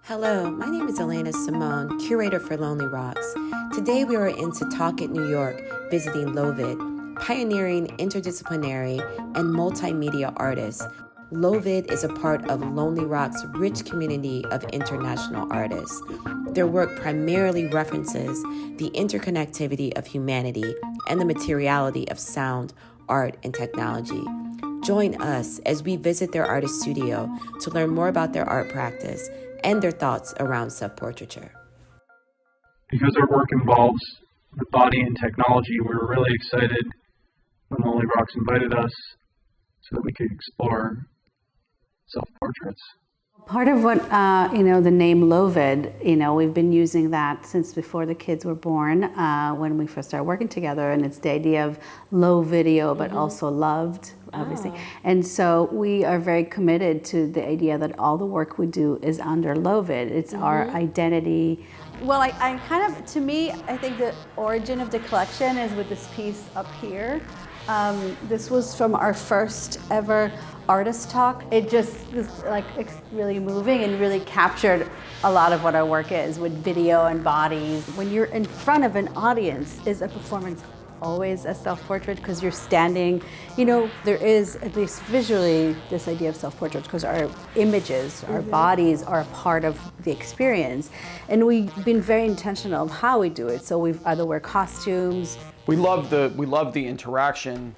Hello, my name is Alaina Simone, curator for Lonely Rocks. Today we are in Setauket, New York, visiting LoVid, pioneering interdisciplinary and multimedia artists. LoVid is a part of Lonely Rock's rich community of international artists. Their work primarily references the interconnectivity of humanity and the materiality of sound, art, and technology. Join us as we visit their artist studio to learn more about their art practice and their thoughts around self-portraiture. Because our work involves the body and technology, we were really excited when Lonely Rocks invited us so that we could explore self-portraits. Part of what, the name LoVid, we've been using that since before the kids were born, when we first started working together, and it's the idea of low video, but also loved, obviously. Oh. And so we are very committed to the idea that all the work we do is under LoVid. It's our identity. Well, I kind of, to me, I think the origin of the collection is with this piece up here. This was from our first ever artist talk. It just was it's really moving and really captured a lot of what our work is with video and bodies. When you're in front of an audience, is a performance always a self-portrait because you're standing, there is, at least visually, this idea of self-portrait because our images, our bodies are a part of the experience. And we've been very intentional of how we do it. So we've either wear costumes. We love the interaction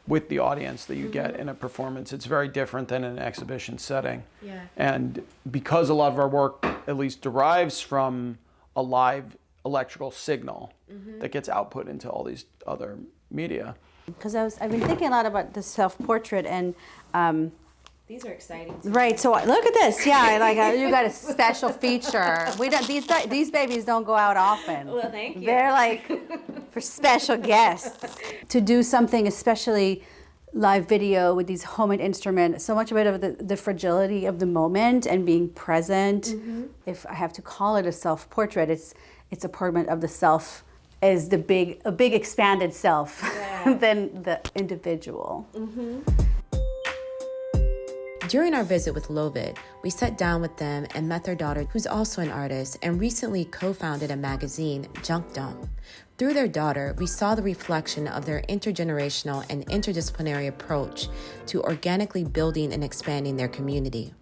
with the audience that you get in a performance. It's very different than an exhibition setting. Yeah. And because a lot of our work at least derives from a live electrical signal that gets output into all these other media. Because I've been thinking a lot about the self-portrait and these are exciting. Right, so look at this. Yeah, you got a special feature. We don't. These babies don't go out often. Well, thank you. They're for special guests. To do something, especially live video with these homemade instruments, so much of it of the fragility of the moment and being present. If I have to call it a self-portrait, it's a portrait of the self as a big expanded self than the individual. During our visit with LoVid, we sat down with them and met their daughter, who's also an artist and recently co-founded a magazine, Junk Dump. Through their daughter, we saw the reflection of their intergenerational and interdisciplinary approach to organically building and expanding their community.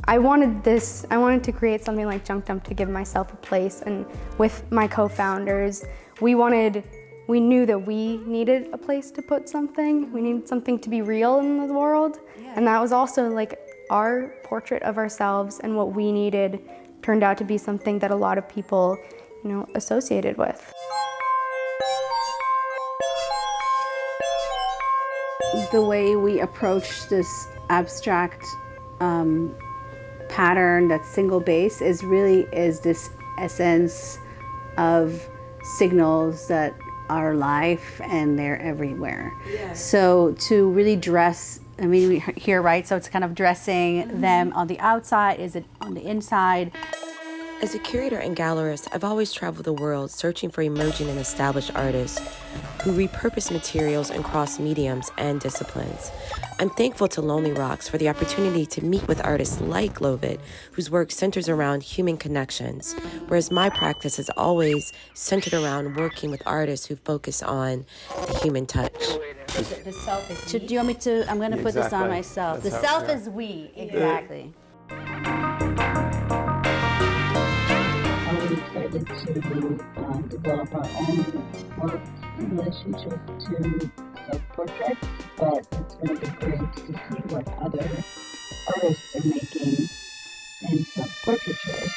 I wanted to create something like Junk Dump to give myself a place, and with my co-founders, we knew that we needed a place to put something. We needed something to be real in the world. Yeah. And that was also our portrait of ourselves, and what we needed turned out to be something that a lot of people, associated with. The way we approach this abstract pattern that's single base is this essence of signals that are life and they're everywhere. Yeah. So to really dress, we here, right? So it's kind of dressing them on the outside. Is it on the inside? As a curator and gallerist, I've always traveled the world searching for emerging and established artists who repurpose materials and cross mediums and disciplines. I'm thankful to Lonely Rocks for the opportunity to meet with artists like LoVid, whose work centers around human connections, whereas my practice is always centered around working with artists who focus on the human touch. The self is we. Do you want me to? I'm going to put this on myself. The self is we, exactly. Excited to develop our own work in relationship to self-portraits, but it's going to be great to see what other artists are making in self-portraiture.